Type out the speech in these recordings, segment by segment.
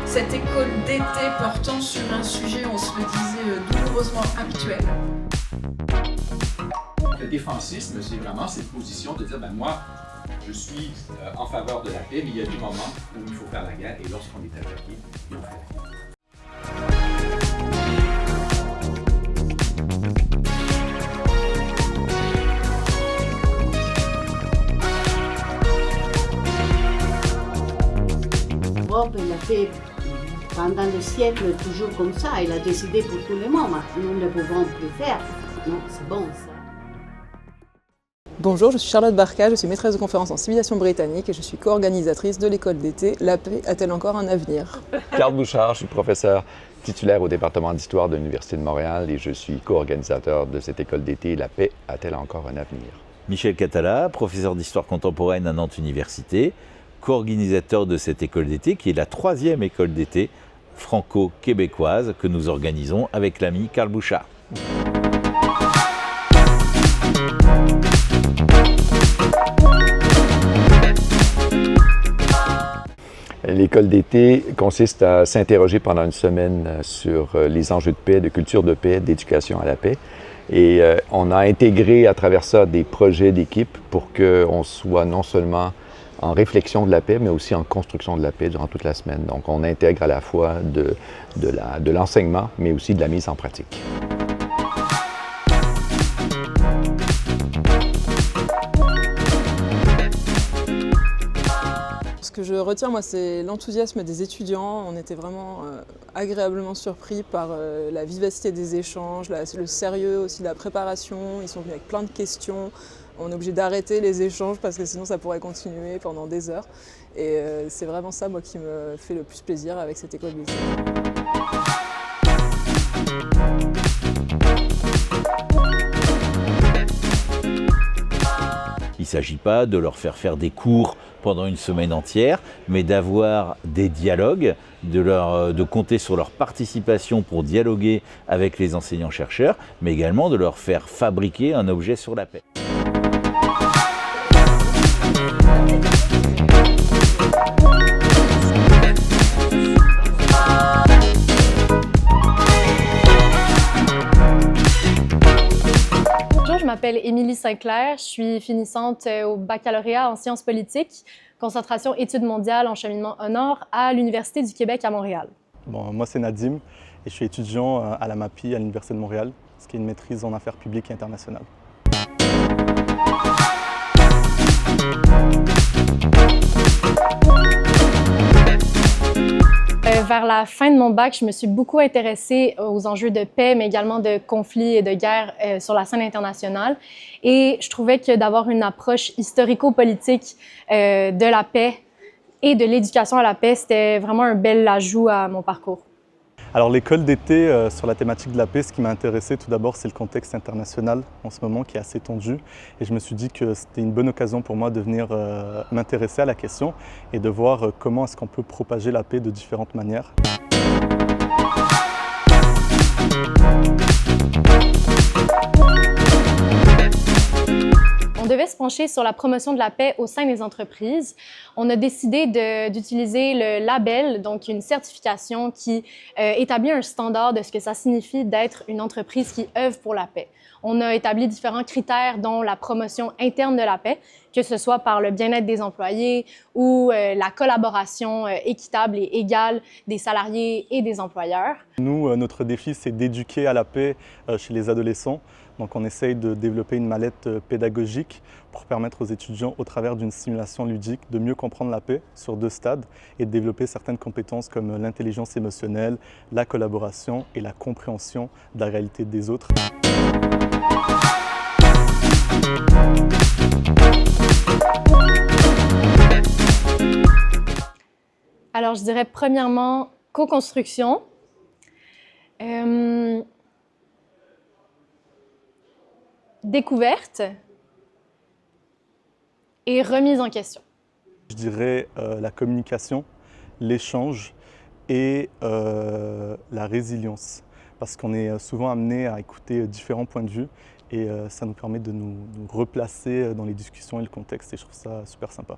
cette école d'été portant sur un sujet, on se le disait, douloureusement actuel. Le défensisme, c'est vraiment cette position de dire, moi, je suis en faveur de la paix, mais il y a des moments où il faut faire la guerre, et lorsqu'on est attaqué, on fait la guerre. L'Europe, elle a fait pendant des siècles toujours comme ça. Elle a décidé pour tout le monde. Nous ne pouvons plus faire. Non, c'est bon ça. Bonjour, je suis Charlotte Barca, je suis maîtresse de conférences en civilisation britannique et je suis co-organisatrice de l'école d'été La paix a-t-elle encore un avenir? Carl Bouchard, je suis professeur titulaire au département d'histoire de l'Université de Montréal et je suis co-organisateur de cette école d'été La paix a-t-elle encore un avenir? Michel Catala, professeur d'histoire contemporaine à Nantes Université, co-organisateur de cette école d'été qui est la 3e école d'été franco-québécoise que nous organisons avec l'ami Carl Bouchard. L'école d'été consiste à s'interroger pendant une semaine sur les enjeux de paix, de culture de paix, d'éducation à la paix. Et on a intégré à travers ça des projets d'équipe pour qu'on soit non seulement en réflexion de la paix, mais aussi en construction de la paix durant toute la semaine. Donc on intègre à la fois de l'enseignement, mais aussi de la mise en pratique. Ce que je retiens, moi, c'est l'enthousiasme des étudiants. On était vraiment agréablement surpris par la vivacité des échanges, le sérieux aussi de la préparation. Ils sont venus avec plein de questions. On est obligé d'arrêter les échanges parce que sinon ça pourrait continuer pendant des heures. Et c'est vraiment ça, moi, qui me fait le plus plaisir avec cette école d'été. Il ne s'agit pas de leur faire des cours pendant une semaine entière, mais d'avoir des dialogues, de compter sur leur participation pour dialoguer avec les enseignants-chercheurs, mais également de leur faire fabriquer un objet sur la paix. Je m'appelle Émilie Sinclair, je suis finissante au baccalauréat en sciences politiques, concentration études mondiales en cheminement au nord à l'Université du Québec à Montréal. Bon, moi c'est Nadim et je suis étudiant à la MAPI à l'Université de Montréal, ce qui est une maîtrise en affaires publiques et internationales. Vers la fin de mon bac, je me suis beaucoup intéressée aux enjeux de paix, mais également de conflits et de guerre sur la scène internationale. Et je trouvais que d'avoir une approche historico-politique de la paix et de l'éducation à la paix, c'était vraiment un bel ajout à mon parcours. Alors l'école d'été sur la thématique de la paix, ce qui m'a intéressé tout d'abord, c'est le contexte international en ce moment qui est assez tendu. Et je me suis dit que c'était une bonne occasion pour moi de venir m'intéresser à la question et de voir comment est-ce qu'on peut propager la paix de différentes manières. On devait se pencher sur la promotion de la paix au sein des entreprises. On a décidé d'utiliser le label, donc une certification qui établit un standard de ce que ça signifie d'être une entreprise qui œuvre pour la paix. On a établi différents critères, dont la promotion interne de la paix, que ce soit par le bien-être des employés ou la collaboration équitable et égale des salariés et des employeurs. Nous, notre défi, c'est d'éduquer à la paix chez les adolescents. Donc on essaye de développer une mallette pédagogique pour permettre aux étudiants, au travers d'une simulation ludique, de mieux comprendre la paix sur 2 stades et de développer certaines compétences comme l'intelligence émotionnelle, la collaboration et la compréhension de la réalité des autres. Alors je dirais premièrement co-construction. Découverte et remise en question. Je dirais la communication, l'échange et la résilience. Parce qu'on est souvent amené à écouter différents points de vue et ça nous permet de nous replacer dans les discussions et le contexte et je trouve ça super sympa.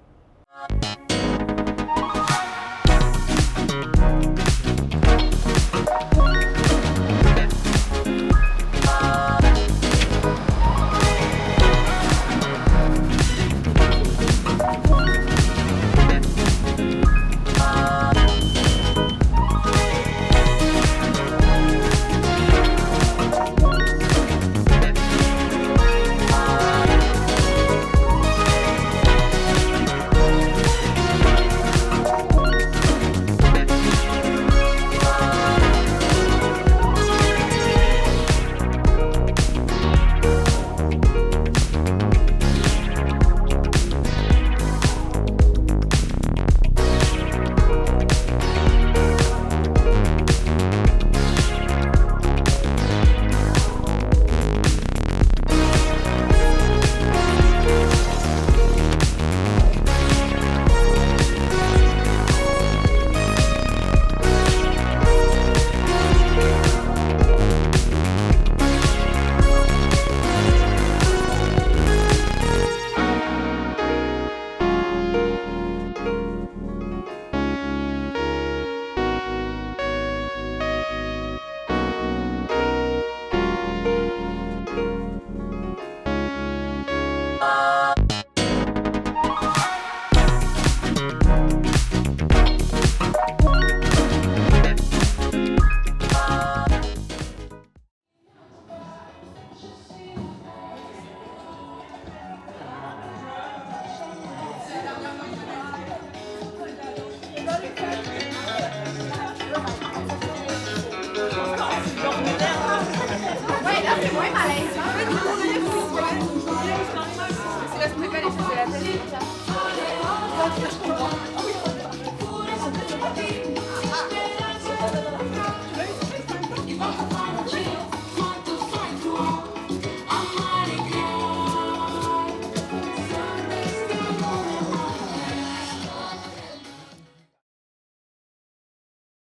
Ouais, là c'est moins malaise. C'est parce que les choses de la tête.